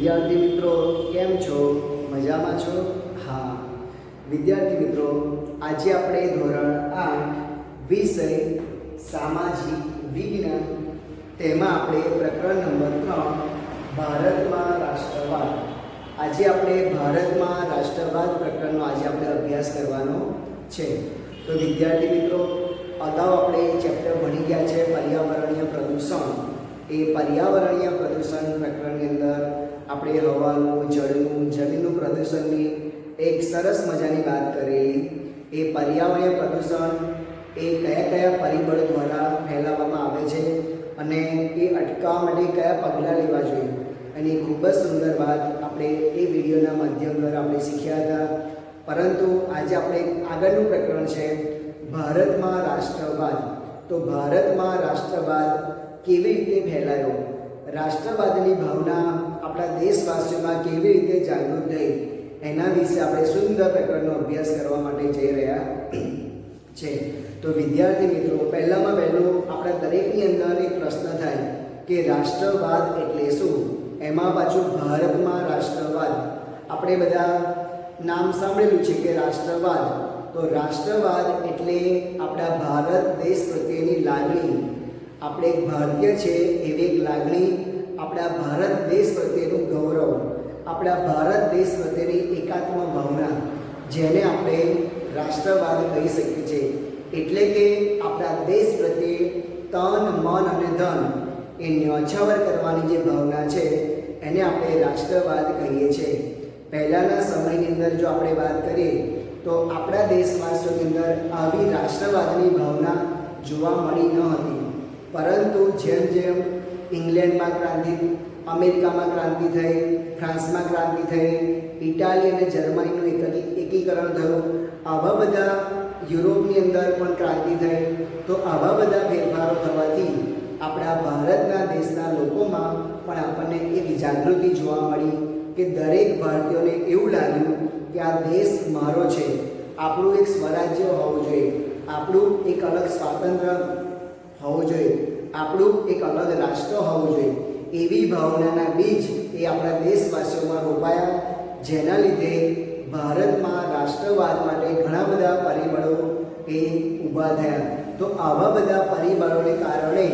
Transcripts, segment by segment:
વિદ્યાર્થી મિત્રો કેમ છો? મજામાં છો? હા વિદ્યાર્થી મિત્રો, આજે આપણે ધોરણ 8 વિષય સામાજિક વિજ્ઞાન તેમાં આપણે પ્રકરણ નંબર 3 ભારતમાં રાષ્ટ્રવાદ. આજે આપણે ભારતમાં રાષ્ટ્રવાદ પ્રકરણનો આપણે અભ્યાસ કરવાનો છે. તો વિદ્યાર્થી મિત્રો, અગાઉ આપણે ચેપ્ટર ભણી ગયા છે પર્યાવરણીય પ્રદૂષણ. એ પર્યાવરણીય પ્રદૂષણ પ્રકરણની અંદર આપણે હવાનું, જળનું, જમીનનું પ્રદૂષણની એક સરસ મજાની વાત કરેલી. એ પર્યાવરણીય પ્રદૂષણ એ કયા કયા પરિબળો દ્વારા ફેલાવવામાં આવે છે અને એ અટકાવવા માટે કયા પગલાં લેવા જોઈએ, એની ખૂબ જ સુંદર વાત આપણે એ વિડીયોના માધ્યમ દ્વારા આપણે શીખ્યા હતા. પરંતુ આજે આપણે આગળનું પ્રકરણ છે ભારતમાં રાષ્ટ્રવાદ. તો ભારતમાં રાષ્ટ્રવાદ કેવી રીતે ફેલાયો, રાષ્ટ્રવાદની ભાવના આપણા દેશવાસીઓમાં કેવી રીતે જાગૃત થઈ, એના વિશે આપણે સુંદર પ્રકરણનો અભ્યાસ કરવા માટે જઈ રહ્યા છે. તો વિદ્યાર્થી મિત્રો, પહેલામાં પહેલું આપણા દરેકની અંદર એક પ્રશ્ન થાય કે રાષ્ટ્રવાદ એટલે શું? એમાં પાછું ભારતમાં રાષ્ટ્રવાદ. આપણે બધા નામ સાંભળેલું છે કે રાષ્ટ્રવાદ. તો રાષ્ટ્રવાદ એટલે આપણા ભારત દેશ પ્રત્યેની લાગણી. આપણે એક ભારતીય છે એવી એક લાગણી, આપણા ભારત દેશ પ્રત્યેનું ગૌરવ, આપણા ભારત દેશ પ્રત્યેની એકાત્મ ભાવના, જેને આપણે રાષ્ટ્રવાદ કહી શકીએ છીએ. એટલે કે આપણા દેશ પ્રત્યે તન, મન અને ધન એ ન્યોછાવર કરવાની જે ભાવના છે એને આપણે રાષ્ટ્રવાદ કહીએ છીએ. પહેલાંના સમયની અંદર જો આપણે વાત કરીએ તો આપણા દેશવાસીઓની અંદર આવી રાષ્ટ્રવાદની ભાવના જોવા મળી ન હતી. પરંતુ જેમ જેમ ઇંગ્લેન્ડમાં ક્રાંતિ, અમેરિકામાં ક્રાંતિ થઈ, ફ્રાન્સમાં ક્રાંતિ થઈ, ઇટાલી અને જર્મનીનું એકીકરણ થયું, આવા બધા યુરોપની અંદર પણ ક્રાંતિ થઈ. તો આવા બધા ફેરફારો થવાથી આપણા ભારતના દેશના લોકોમાં પણ આપણને એક જાગૃતિ જોવા મળી કે દરેક ભારતીયોને એવું લાગ્યું કે આ દેશ મારો છે, આપણું એક સ્વરાજ્ય હોવું જોઈએ, આપણું એક અલગ સ્વાતંત્ર્ય હોવું જોઈએ, આપણું એક અલગ રાષ્ટ્ર હોવું જોઈએ. એવી ભાવનાના બીજ એ આપણા દેશવાસીઓમાં રોપાયા, જેના લીધે ભારતમાં રાષ્ટ્રવાદ માટે ઘણા બધા પરિબળો એ ઊભા થયા. તો આવા બધા પરિબળોને કારણે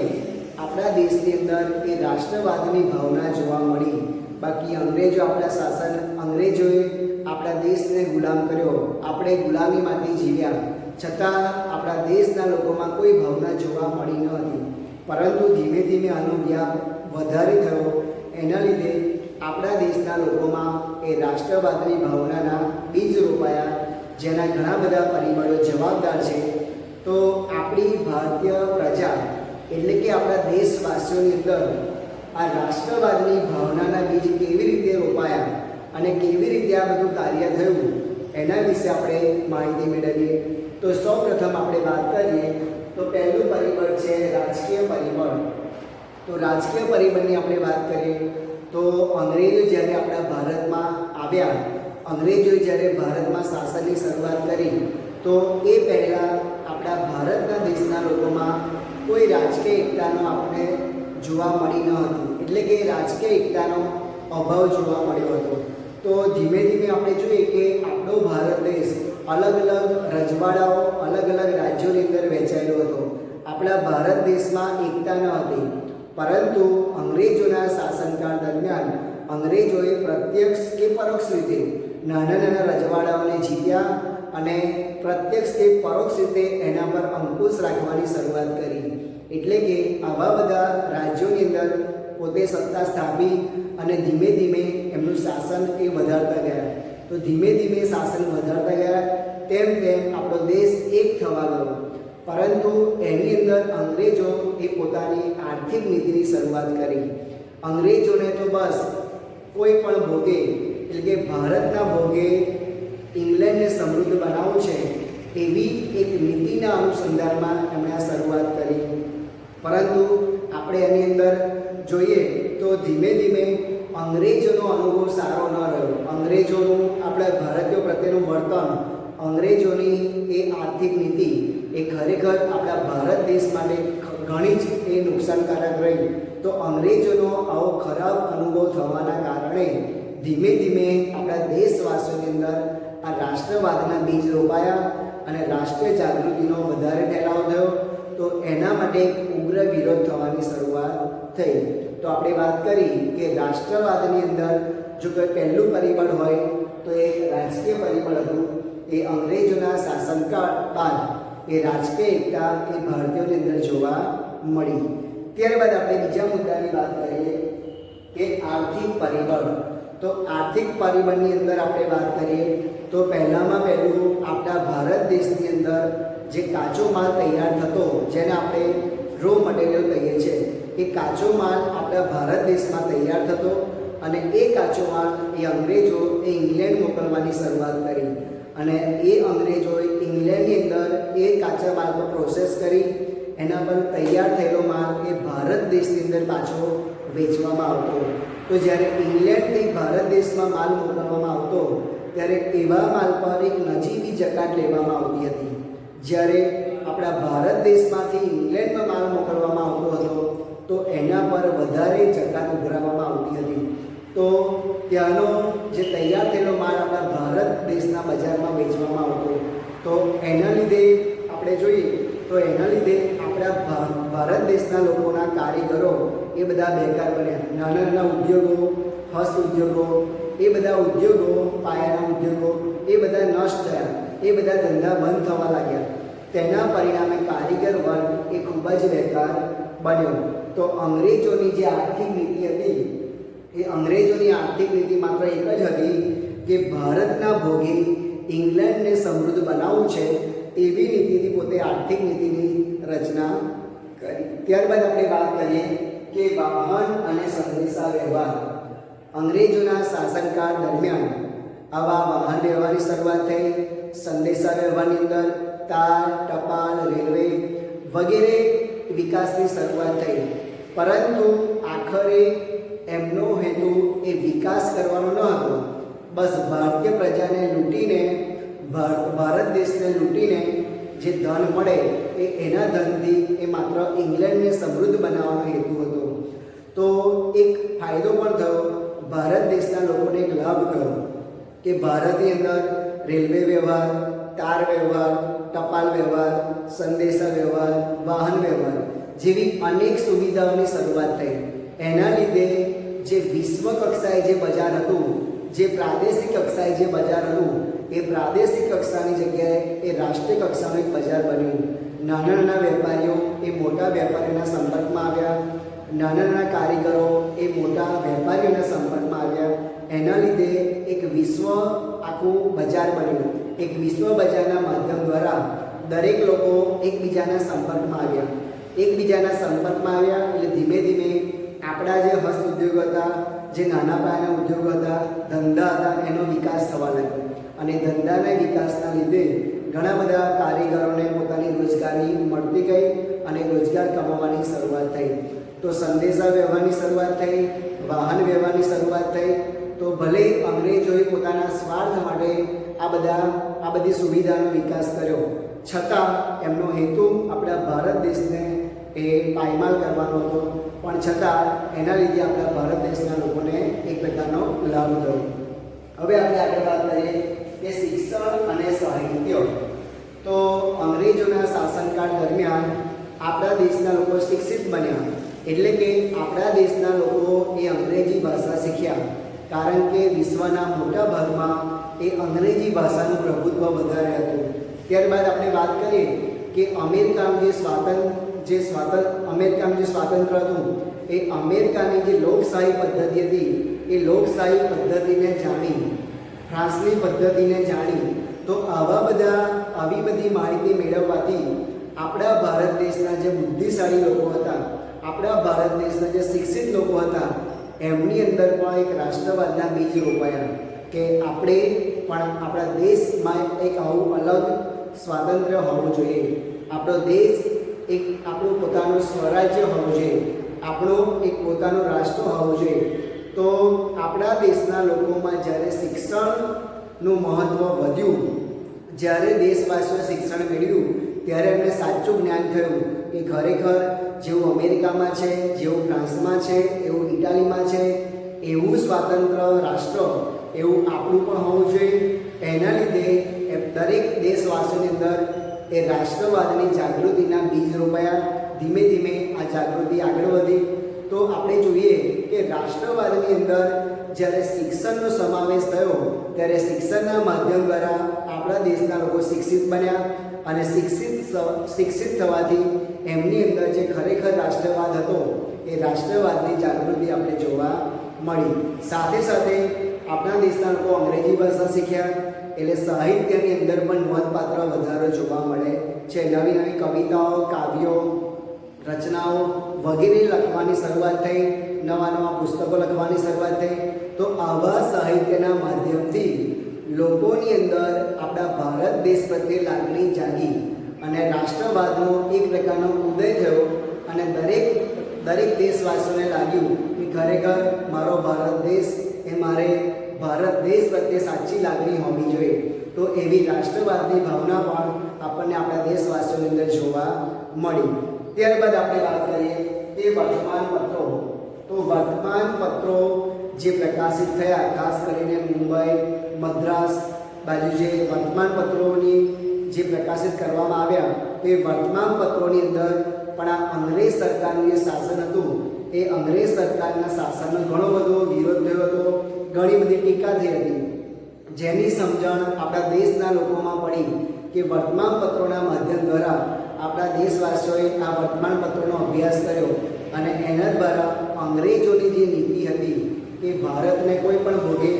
આપણા દેશની અંદર એ રાષ્ટ્રવાદની ભાવના જોવા મળી. બાકી અંગ્રેજો આપણા શાસન, અંગ્રેજોએ આપણા દેશને ગુલામ કર્યો, આપણે ગુલામીમાંથી જીવ્યા, છતાં આપણા દેશના લોકોમાં કોઈ ભાવના જોવા મળી ન હતી. પરંતુ ધીમે ધીમે આનો વ્યાપ વધારે થયો, એના લીધે આપણા દેશના લોકોમાં એ રાષ્ટ્રવાદની ભાવનાના બીજ રોપાયા, જેના ઘણા બધા પરિબળો જવાબદાર છે. તો આપણી ભારતીય પ્રજા એટલે કે આપણા દેશવાસીઓની અંદર આ રાષ્ટ્રવાદની ભાવનાના બીજ કેવી રીતે રોપાયા અને કેવી રીતે આ બધું કાર્ય થયું, એના વિશે આપણે માહિતી મેળવીએ. તો સૌપ્રથમ આપણે વાત કરીએ તો પહેલું પરિબળ છે રાજકીય પરિબળ. તો રાજકીય પરિબળની આપણે વાત કરીએ તો અંગ્રેજો જ્યારે આપણા ભારતમાં આવ્યા, અંગ્રેજોએ જ્યારે ભારતમાં શાસનની શરૂઆત કરી, તો એ પહેલાં આપણા ભારતના દેશના લોકોમાં કોઈ રાજકીય એકતાનો આપણે જોવા મળી ન હતી. એટલે કે રાજકીય એકતાનો અભાવ જોવા મળ્યો હતો. તો ધીમે ધીમે આપણે જોઈએ કે આપણો ભારત દેશ અલગ અલગ રજવાડાઓ, અલગ અલગ રાજ્યોની અંદર વહેંચાયેલો હતો. આપણા ભારત દેશમાં એકતા ન હતી. પરંતુ અંગ્રેજોના શાસનકાળ દરમિયાન અંગ્રેજોએ પ્રત્યક્ષ કે પરોક્ષ રીતે નાના નાના રજવાડાઓને જીત્યા અને પ્રત્યક્ષ કે પરોક્ષ રીતે એના પર અંકુશ રાખવાની શરૂઆત કરી. એટલે કે આવા બધા રાજ્યોની અંદર પોતે સત્તા સ્થાપી અને ધીમે ધીમે એમનું શાસન એ વધારતા ગયા. તો ધીમે ધીમે શાસન વધારતા ગયા તેમ તેમ આપણો દેશ એક થવા ગયો. પરંતુ એની અંદર અંગ્રેજો એ પોતાની આર્થિક નીતિની શરૂઆત કરી. અંગ્રેજોને તો બસ કોઈ પણ ભોગે, એટલે કે ભારતના ભોગે ઇંગ્લેન્ડને સમૃદ્ધ બનાવવું છે એવી એક નીતિના અનુસંધાનમાં એમણે આ શરૂઆત કરી. પરંતુ આપણે એની અંદર જોઈએ તો ધીમે ધીમે અંગ્રેજોનો અનુભવ સારો ન રહ્યો. અંગ્રેજોનું આપણા ભારતીયો પ્રત્યેનું વર્તન, અંગ્રેજોની એ આર્થિક નીતિ એ ખરેખર આપણા ભારત દેશ માટે ઘણી જ એ નુકસાનકારક રહી. તો અંગ્રેજોનો આવો ખરાબ અનુભવ થવાના કારણે ધીમે ધીમે આપણા દેશવાસીઓની અંદર આ રાષ્ટ્રવાદના બીજ રોપાયા અને રાષ્ટ્રીય જાગૃતિનો વધારે ફેલાવો થયો. તો એના માટે એક ઉગ્ર વિરોધ થવાની શરૂઆત થઈ. તો આપણે વાત કરી કે રાષ્ટ્રવાદની અંદર જો કોઈ પહેલું પરિબળ હોય તો એ રાજકીય પરિબળ હતું. એ અંગ્રેજોના શાસનકાળ બાદ એ રાજકીય એકતા એ ભારતીયોની અંદર જોવા મળી. ત્યારબાદ આપણે બીજા મુદ્દાની વાત કરીએ કે આર્થિક પરિબળ. તો આર્થિક પરિબળની અંદર આપણે વાત કરીએ તો પહેલામાં પહેલું આપણા ભારત દેશની અંદર જે કાચો માલ તૈયાર થતો, જેને આપણે રો મટીરિયલ કહીએ છીએ, એ કાચો માલ આપણા ભારત દેશમાં તૈયાર થતો અને એ કાચો માલ એ અંગ્રેજો એ ઇંગ્લેન્ડ મોકલવાની શરૂઆત કરી અને એ અંગ્રેજોએ ઇંગ્લેન્ડની અંદર એ કાચા માલ પર પ્રોસેસ કરી એના પર તૈયાર થયેલો માલ એ ભારત દેશની અંદર પાછો વેચવામાં આવતો. તો જ્યારે ઇંગ્લેન્ડથી ભારત દેશમાં માલ મોકલવામાં આવતો ત્યારે એવા માલ પર એક નજીવી જકાત લેવામાં આવતી હતી. જ્યારે આપણા ભારત દેશમાંથી ઇંગ્લેન્ડમાં માલ મોકલવામાં આવતો હતો તો એના પર વધારે જકાત ઉઘરાવવામાં આવતી હતી. તો ત્યાંનો જે તૈયાર થયેલો માલ આપણા ભારત દેશના બજારમાં વેચવામાં આવતો. તો એના લીધે આપણે જોઈએ તો એના લીધે આપણા ભારત દેશના લોકોના કારીગરો એ બધા બેકાર બન્યા. નાના નાના ઉદ્યોગો, હસ્ત ઉદ્યોગો, એ બધા ઉદ્યોગો, પાયાના ઉદ્યોગો એ બધા નષ્ટ થયા. એ બધા ધંધા બંધ થવા લાગ્યા. તેના પરિણામે કારીગર વર્ગ એ ખૂબ જ બેકાર બન્યો. તો અંગ્રેજોની જે આર્થિક નીતિ હતી એ અંગ્રેજોની આર્થિક નીતિ માત્ર એક જ હતી કે ભારતના ભોગે ઇંગ્લેન્ડને સમૃદ્ધ બનાવવું છે, એવી નીતિથી પોતે આર્થિક નીતિની રચના કરી. ત્યારબાદ આપણે વાત કરીએ કે વાહન અને સંદેશા વ્યવહાર. અંગ્રેજોના શાસનકાળ દરમિયાન આવા વાહન વ્યવહારની શરૂઆત થઈ. સંદેશા વ્યવહારની અંદર તાર, ટપાલ, રેલવે વગેરે વિકાસની શરૂઆત થઈ. પરંતુ આખરે એમનો હેતુ એ વિકાસ કરવાનો ન હતો. બસ ભારતીય પ્રજાને લૂંટીને, ભારત દેશને લૂંટીને જે ધન મળે એના ધનથી એ માત્ર ઇંગ્લેન્ડને સમૃદ્ધ બનાવવાનો હેતુ હતો. તો એક ફાયદો પણ થયો, ભારત દેશના લોકોને એક લાભ થયો કે ભારતની અંદર રેલવે વ્યવહાર, તાર વ્યવહાર, ટપાલ વ્યવહાર, સંદેશા વ્યવહાર, વાહન વ્યવહાર જેવી અનેક સુવિધાઓની શરૂઆત થઈ. એના લીધે જે વિશ્વ કક્ષાએ જે બજાર હતું, જે પ્રાદેશિક કક્ષાએ જે બજાર હતું, એ પ્રાદેશિક કક્ષાની જગ્યાએ એ રાષ્ટ્રીય કક્ષાનું એક બજાર બન્યું. નાના નાના વેપારીઓ એ મોટા વેપારીઓના સંપર્કમાં આવ્યા. નાના નાના કારીગરો એ મોટા વેપારીઓના સંપર્કમાં આવ્યા. એના લીધે એક વિશ્વ આખું બજાર બન્યું. એક વિશ્વ બજારના માધ્યમ દ્વારા દરેક લોકો એકબીજાના સંપર્કમાં આવ્યા. એકબીજાના સંપર્કમાં આવ્યા એટલે ધીમે ધીમે આપણા જે હસ્ત ઉદ્યોગ હતા, જે નાના પાયાના ઉદ્યોગો હતા, ધંધા હતા, એનો વિકાસ થવા લાગ્યો. અને ધંધાના વિકાસના લીધે ઘણા બધા કારીગરોને પોતાની રોજગારી મળતી ગઈ અને રોજગાર કમાવાની શરૂઆત થઈ. તો સંદેશા વ્યવહારની શરૂઆત થઈ, વાહન વ્યવહારની શરૂઆત થઈ. તો ભલે અંગ્રેજોએ પોતાના સ્વાર્થ માટે આ બધી સુવિધાનો વિકાસ કર્યો, છતાં એમનો હેતુ આપણા ભારત દેશને એ પાયમાલ કરવાનો હતો. પણ છતાં એના લીધે આપણા ભારત દેશના લોકોને એક પ્રકારનો લાભ થયો. હવે આપણે આગળ વાત કરીએ કે શિક્ષણ અને સાહિત્ય. તો અંગ્રેજોના શાસનકાળ દરમિયાન આપણા દેશના લોકો શિક્ષિત બન્યા. એટલે કે આપણા દેશના લોકો એ અંગ્રેજી ભાષા શીખ્યા. કારણ કે વિશ્વના મોટા ભાગમાં એ અંગ્રેજી ભાષાનું પ્રભુત્વ વધારે હતું. ત્યારબાદ આપણે વાત કરીએ કે અમેરિકાનું જે સ્વાતંત્ર્ય હતું, એ અમેરિકાની જે લોકશાહી પદ્ધતિ હતી એ લોકશાહી પદ્ધતિને જાણી, ફ્રાન્સની પદ્ધતિને જાણી. તો આવી બધી માહિતી મેળવવાથી આપણા ભારત દેશના જે બુદ્ધિશાળી લોકો હતા, આપણા ભારત દેશના જે શિક્ષિત લોકો હતા, એમની અંદર પણ એક રાષ્ટ્રવાદના બીજ રોપાયા કે આપણે પણ આપણા દેશમાં એક આવું અલગ સ્વાતંત્ર્ય હોવું જોઈએ. આપણો દેશ એક આપણું પોતાનું સ્વરાજ્ય હોવું જોઈએ, આપણું એક પોતાનું રાષ્ટ્ર હોવું જોઈએ. તો આપણા દેશના લોકોમાં જ્યારે શિક્ષણનું મહત્ત્વ વધ્યું, જ્યારે દેશવાસીઓએ શિક્ષણ મેળવ્યું, ત્યારે એમને સાચું જ્ઞાન થયું કે ખરેખર જેવું અમેરિકામાં છે, જેવું ફ્રાન્સમાં છે, એવું ઇટાલીમાં છે, એવું સ્વાતંત્ર રાષ્ટ્ર એવું આપણું પણ હોવું જોઈએ. એના લીધે દરેક દેશવાસીઓની અંદર એ રાષ્ટ્રવાદની જાગૃતિના બીજ રોપાયા. ધીમે ધીમે આ જાગૃતિ આગળ વધી. તો આપણે જોઈએ કે રાષ્ટ્રવાદની અંદર જ્યારે શિક્ષણનો સમાવેશ થયો ત્યારે શિક્ષણના માધ્યમ દ્વારા આપણા દેશના લોકો શિક્ષિત બન્યા અને શિક્ષિત થવાથી એમની અંદર જે ખરેખર રાષ્ટ્રવાદ હતો એ રાષ્ટ્રવાદની જાગૃતિ આપણે જોવા મળી. સાથે સાથે આપણા દેશના લોકો અંગ્રેજી ભાષા શીખ્યા એટલે સાહિત્યની અંદર પણ નોંધપાત્ર વધારો જોવા મળે છે. નવી નવી કવિતાઓ, કાવ્યો, રચનાઓ વગેરે લખવાની શરૂઆત થઈ. નવા નવા પુસ્તકો લખવાની શરૂઆત થઈ. તો આવા સાહિત્યના માધ્યમથી લોકોની અંદર આપણા ભારત દેશ પ્રત્યે લાગણી જાગી અને રાષ્ટ્રવાદનો એક પ્રકારનો ઉદય થયો અને દરેક દેશવાસીઓને લાગ્યું કે ખરેખર મારો ભારત દેશ એ મારે ભારત દેશ પ્રત્યે સાચી લાગણી હોવી જોઈએ. તો એવી રાષ્ટ્રવાદની ભાવના પણ આપણને આપણા દેશવાસીઓની અંદર જોવા મળી. ત્યારબાદ આપણે વાત કરીએ તે વર્તમાનપત્રો. તો વર્તમાનપત્રો જે પ્રકાશિત થયા, ખાસ કરીને મુંબઈ, મદ્રાસ બાજુ જે વર્તમાનપત્રોની જે પ્રકાશિત કરવામાં આવ્યા તે વર્તમાનપત્રોની અંદર પણ આ અંગ્રેજ સરકારનું જે શાસન હતું એ અંગ્રેજ સરકારના શાસનનો ઘણો બધો વિરોધ થયો હતો, ઘણી બધી ટીકા થઈ હતી. જેની સમજણ આપણા દેશના લોકોમાં પડી કે વર્તમાનપત્રોના માધ્યમ દ્વારા આપણા દેશવાસીઓએ આ વર્તમાનપત્રોનો અભ્યાસ કર્યો અને એના દ્વારા અંગ્રેજોની જે નીતિ હતી કે ભારતને કોઈ પણ ભોગે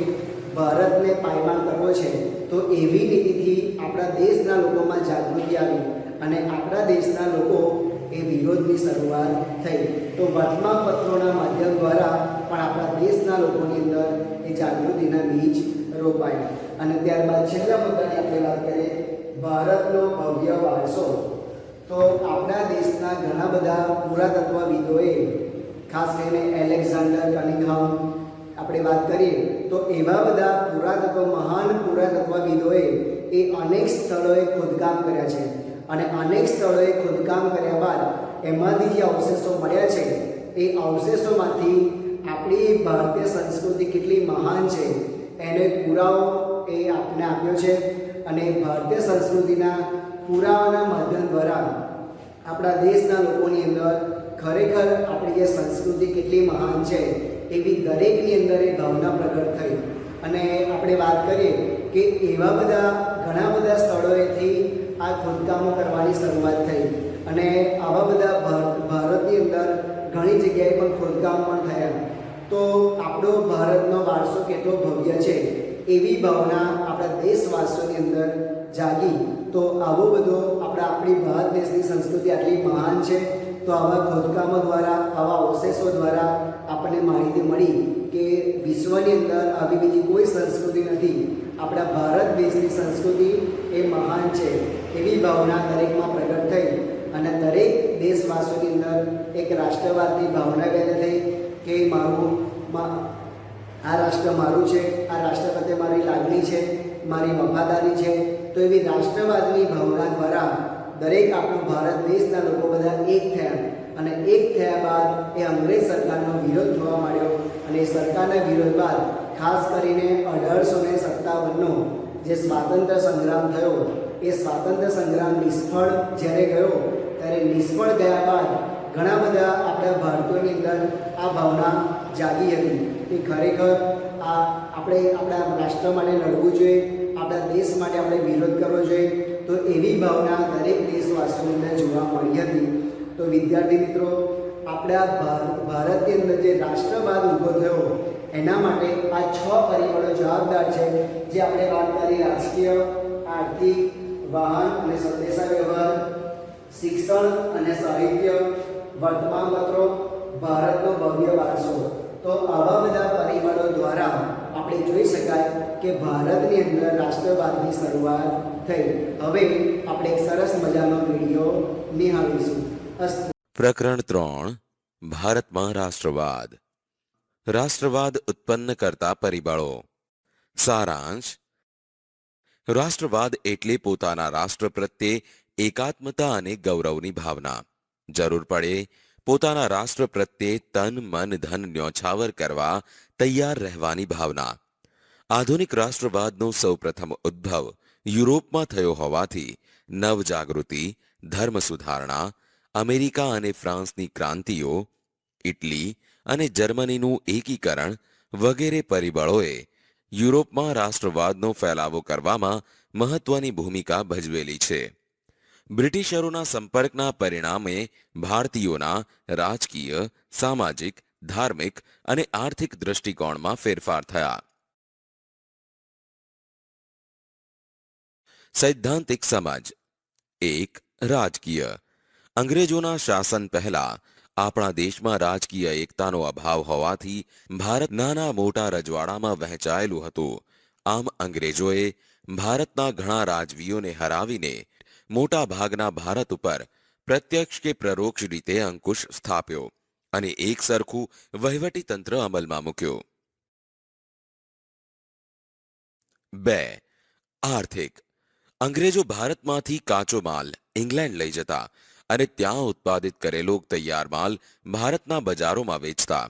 ભારતને પાયમાલ કરવો છે, તો એવી નીતિથી આપણા દેશના લોકોમાં જાગૃતિ આવી અને આપણા દેશના લોકો એ વિરોધની શરૂઆત થઈ. તો વર્તમાનપત્રોના માધ્યમ દ્વારા પણ આપણા દેશના લોકોની અંદર એ જાગૃતિના બીજ રોપાયા. અને ત્યારબાદ છેલ્લા મુદ્દાની આપણે વાત કરીએ, ભારતનો ભવ્ય વારસો. તો આપણા દેશના ઘણા બધા પુરાતત્વવિદોએ, ખાસ કરીને એલેક્ઝાન્ડર કનિંઘહામ આપણે વાત કરીએ તો એવા બધા મહાન પુરાતત્વવિદોએ એ અનેક સ્થળોએ ખોદકામ કર્યા છે અને અનેક સ્થળોએ ખોદકામ કર્યા બાદ એમાંથી જે અવશેષો મળ્યા છે એ અવશેષોમાંથી આપણી ભારતીય સંસ્કૃતિ કેટલી મહાન છે એનો એક પુરાવો એ આપને આપ્યો છે. અને ભારતીય સંસ્કૃતિના પુરાવાના માધ્યમ દ્વારા આપણા દેશના લોકોની અંદર ખરેખર આપણી જે સંસ્કૃતિ કેટલી મહાન છે એવી દરેકની અંદર એ ભાવના પ્રગટ થઈ. અને આપણે વાત કરીએ કે એવા ઘણા બધા સ્થળોએથી આ ખોદકામો કરવાની શરૂઆત થઈ અને આવા બધા ભારતની અંદર ઘણી જગ્યાએ પણ ખોદકામ પણ થયા. તો આપણો ભારતનો વારસો કેટલો ભવ્ય છે એવી ભાવના આપણા દેશવાસીઓની અંદર જાગી. તો આવો બધો આપણી ભારત દેશની સંસ્કૃતિ આટલી મહાન છે. તો આવા ખોદકામો દ્વારા, આવા અવશેષો દ્વારા આપણને માહિતી મળી કે વિશ્વની અંદર આવી બીજી કોઈ સંસ્કૃતિ નથી, આપણા ભારત દેશની સંસ્કૃતિ એ મહાન છે એવી ભાવના દરેકમાં પ્રગટ થઈ અને દરેક દેશવાસીઓની અંદર એક રાષ્ટ્રવાદની ભાવના પેદા થઈ કે આ રાષ્ટ્ર મારું છે, આ રાષ્ટ્ર પ્રત્યે મારી લાગણી છે, મારી વફાદારી છે. તો એવી રાષ્ટ્રવાદની ભાવના દ્વારા દરેક આપણો ભારત દેશના લોકો બધા એક થયા અને એક થયા બાદ એ અંગ્રેજ સરકારનો વિરોધ થવા માંડ્યો અને એ સરકારના વિરોધ બાદ ખાસ કરીને 1857નો જે સ્વાતંત્ર્ય સંગ્રામ થયો એ સ્વાતંત્ર્ય સંગ્રામ નિષ્ફળ જ્યારે ગયો ત્યારે નિષ્ફળ ગયા બાદ ઘણા બધા આપણા ભારતીયોની અંદર આ ભાવના જાગી હતી કે ખરેખર આપણે આપણા રાષ્ટ્ર માટે લડવું જોઈએ, આપણા દેશ માટે આપણે વિરોધ કરવો જોઈએ. તો એવી ભાવના દરેક દેશવાસીઓની અંદર જોવા મળી હતી. તો વિદ્યાર્થી મિત્રો, આપણા ભારતની અંદર જે રાષ્ટ્રવાદ ઊભો થયો એના માટે આ 6 પરિબળો જવાબદાર છે જે આપણે વાત કરી: રાજકીય, આર્થિક, વાહન અને સંદેશા વ્યવહાર, શિક્ષણ અને સાહિત્ય, વર્તમાનપત્રો, ભારતનો ભવ્ય વારસો. તો આવા બધા પરિબળો દ્વારા આપણે જોઈ શકાય કે ભારતની અંદર રાષ્ટ્રવાદની શરૂઆત થઈ. હવે આપણે એક સરસ મજાનો વિડીયો નિહાળીશું. પ્રકરણ 3, ભારતમાં રાષ્ટ્રવાદ. રાષ્ટ્રવાદ ઉત્પન્ન કરતા પરિબળો. સારાંશ: રાષ્ટ્રવાદ એટલે પોતાના રાષ્ટ્ર પ્રત્યે એકાત્મતા અને ગૌરવની ભાવના. જરૂર પડે પોતાના રાષ્ટ્ર પ્રત્યે તન મન ધન ન્યોછાવર કરવા તૈયાર રહેવાની ભાવના. આધુનિક રાષ્ટ્રવાદનો સૌપ્રથમ ઉદ્ભવ યુરોપમાં થયો હોવાથી નવજાગૃતિ, ધર્મ સુધારણા, અમેરિકા અને ફ્રાન્સની ક્રાંતિઓ, ઇટલી અને જર્મનીનું એકીકરણ વગેરે પરિબળોએ યુરોપમાં રાષ્ટ્રવાદનો ફેલાવો કરવામાં મહત્વની ભૂમિકા ભજવેલી છે. બ્રિટિશરોના સંપર્કના પરિણામે ભારતીયોના રાજકીય, સામાજિક, ધાર્મિક અને આર્થિક દૃષ્ટિકોણમાં ફેરફાર થયા. સૈદ્ધાંતિક સમજ. 1. રાજકીય. અંગ્રેજોના શાસન પહેલા આપણા દેશમાં રાજકીય એકતાનો અભાવ હોવાથી ભારત નાના મોટા રજવાડામાં વહેંચાયેલું હતું. આમ અંગ્રેજોએ ભારતના ઘણા રાજવીઓને હરાવીને મોટા ભાગના ભારત ઉપર પ્રત્યક્ષ કે પરોક્ષ રીતે અંકુશ સ્થાપ્યો અને એક સરખું વહીવટી તંત્ર અમલમાં મૂક્યો. 2. આર્થિક. અંગ્રેજો ભારતમાંથી કાચો માલ ઇંગ્લેન્ડ લઈ જતા અને ત્યાં ઉત્પાદિત કરેલો તૈયાર માલ ભારતના બજારોમાં વેચતા.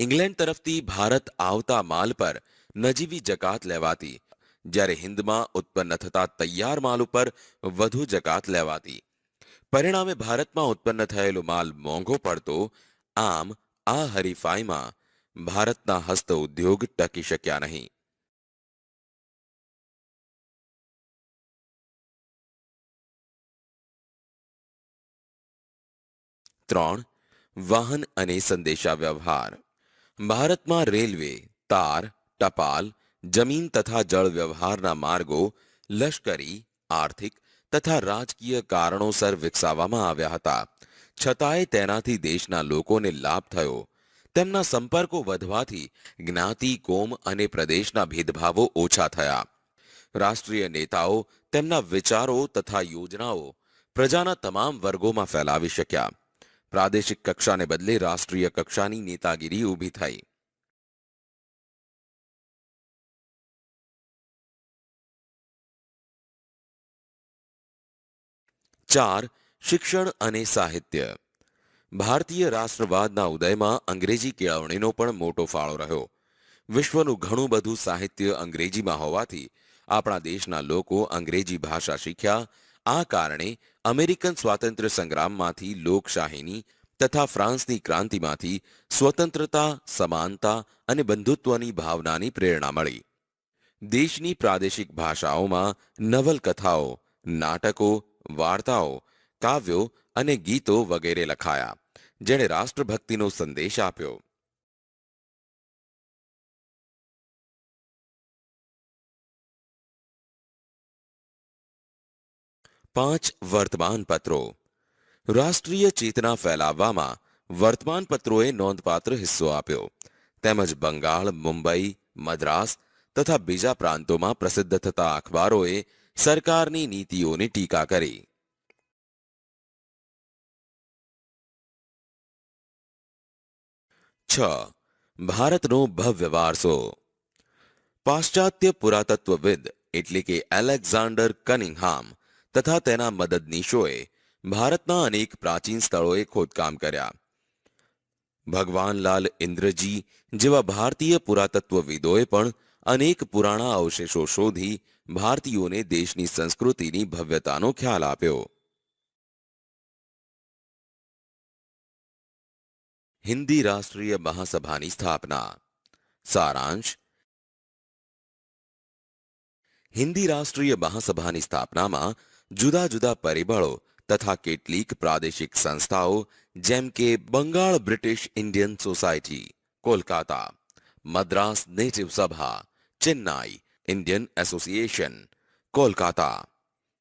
ઇંગ્લેન્ડ તરફથી ભારત આવતા માલ પર નજીવી જકાત લેવાતી, જ્યારે હિન્દમાં ઉત્પન્ન થતા તૈયાર માલ ઉપર વધુ જકાત લેવાતી. પરિણામે ભારતમાં ઉત્પન્ન થયેલો માલ મોંઘો પડતો. આમ આ હરીફાઈમાં ભારતના હસ્ત ઉદ્યોગ ટકી શક્યા નહીં. 3. વાહન અને સંદેશા વ્યવહાર. ભારતમાં રેલવે, તાર, ટપાલ, જમીન તથા જળ વ્યવહારના માર્ગો લશ્કરી, આર્થિક તથા રાજકીય કારણોસર વિકસાવવામાં આવ્યા હતા. છતાંય તેનાથી દેશના લોકોને લાભ થયો. તેમના સંપર્કો વધવાથી જ્ઞાતિ, કોમ અને પ્રદેશના ભેદભાવો ઓછા થયા. રાષ્ટ્રીય નેતાઓ તેમના વિચારો તથા યોજનાઓ પ્રજાના તમામ વર્ગોમાં ફેલાવી શક્યા. પ્રાદેશિક કક્ષાને બદલે રાષ્ટ્રીય કક્ષાની નેતાગીરી ઊભી થઈ. 4. શિક્ષણ અને સાહિત્ય. ભારતીય રાષ્ટ્રવાદના ઉદયમાં અંગ્રેજી કેળવણીનો પણ મોટો ફાળો રહ્યો. વિશ્વનું ઘણું બધું સાહિત્ય અંગ્રેજીમાં હોવાથી આપણા દેશના લોકો અંગ્રેજી ભાષા શીખ્યા. આ કારણે અમેરિકન સ્વાતંત્ર્ય સંગ્રામમાંથી લોકશાહીની તથા ફ્રાન્સની ક્રાંતિમાંથી સ્વતંત્રતા, સમાનતા અને બંધુત્વની ભાવનાની પ્રેરણા મળી. દેશની પ્રાદેશિક ભાષાઓમાં નવલકથાઓ, નાટકો, વાર્તાઓ, કાવ્યો અને ગીતો વગેરે લખાયા, જેણે રાષ્ટ્રભક્તિનો સંદેશ આપ્યો. 5. વર્તમાનપત્રો. રાષ્ટ્રીય ચેતના ફેલાવવામાં વર્તમાનપત્રોએ નોંધપાત્ર હિસ્સો આપ્યો. તેમજ બંગાળ, મુંબઈ, મદ્રાસ તથા બીજા પ્રાંતોમાં પ્રસિદ્ધ થતા અખબારોએ સરકારની નીતિઓની ટીકા કરી. 6. ભારતનો ભવ્ય વારસો. પાશ્ચાત્ય પુરાતત્વવિદ એટલે કે એલેક્ઝાન્ડર કનિંઘહામ તથા તેના મદદનીશોએ ભારતના અનેક પ્રાચીન સ્થળોએ ખોદકામ કર્યા. ભગવાનલાલ ઇન્દ્રજી જેવા ભારતીય પુરાતત્વવિદોએ પણ અનેક પુરાણા અવશેષો શોધી ભારતીયોને દેશની સંસ્કૃતિની ભવ્યતાનો ખ્યાલ આપ્યો. હિન્દી રાષ્ટ્રીય મહાસભાની સ્થાપના. સારાંશ. હિન્દી રાષ્ટ્રીય મહાસભાની સ્થાપનામાં જુદા જુદા પરિબળો તથા કેટલીક પ્રાદેશિક સંસ્થાઓ જેમ કે Bengal British Indian Society, Kolkata, Madras native Sabha, Chennai Indian Association, Kolkata,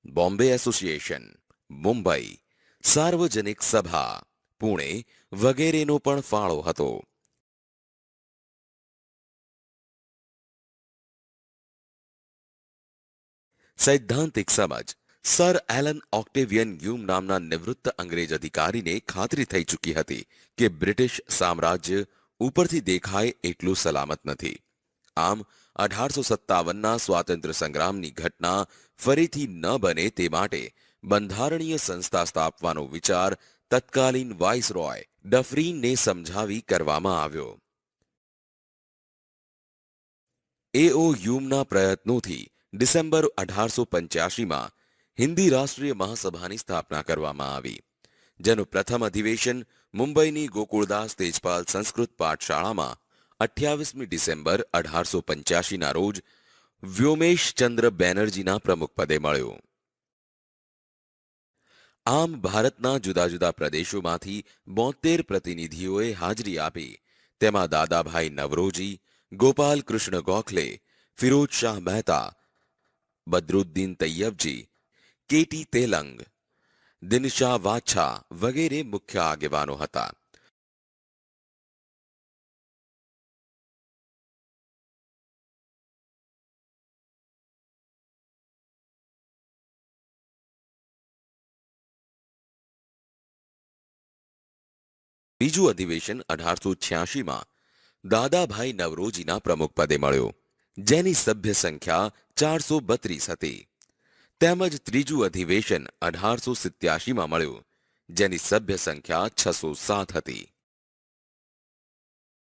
Bombay Association, Mumbai, Sarvajanik Sabha, Pune વગેરેનો પણ ફાળો હતો. સૈદ્ધાંતિક સમજ. સર એલન ઓક્ટેવિયન હ્યુમ નામના નિવૃત્ત અંગ્રેજ અધિકારીને ખાતરી થઈ ચૂકી હતી કે બ્રિટિશ સામ્રાજ્ય ઉપરથી દેખાય એટલું સલામત નથી. આમ 1857ના સ્વાતંત્ર્ય સંગ્રામની ઘટના ફરીથી ન બને તે માટે બંધારણીય સંસ્થા સ્થાપવાનો વિચાર તત્કાલીન વાઇસરોય ડફરીનને સમજાવી કરવામાં આવ્યો. એઓ હ્યુમના પ્રયત્નોથી ડિસેમ્બર 1885માં હિન્દી રાષ્ટ્રીય મહાસભાની સ્થાપના કરવામાં આવી, જેનું પ્રથમ અધિવેશન મુંબઈની ગોકુળદાસ તેજપાલ સંસ્કૃત પાઠશાળામાં 28મી ડિસેમ્બર 1885ના રોજ વ્યોમેશચંદ્ર બેનર્જીના પ્રમુખપદે મળ્યું. આમ ભારતના જુદા જુદા પ્રદેશોમાંથી 72 પ્રતિનિધિઓએ હાજરી આપી, તેમાં દાદાભાઈ નવરોજી, ગોપાલ કૃષ્ણ ગોખલે, ફિરોજ શાહ મહેતા, બદરુદ્દીન તૈયબજી, કેટી તેલંગ, દિનશા વાછા વગેરે મુખ્ય આગેવાનો હતા. બીજું અધિવેશન 1886માં દાદાભાઈ નવરોજીના પ્રમુખપદે મળ્યો, જેની સભ્ય સંખ્યા 432 હતી. તેમજ ત્રીજું અધિવેશન 1887માં મળ્યું, જેની સભ્ય સંખ્યા 607 હતી.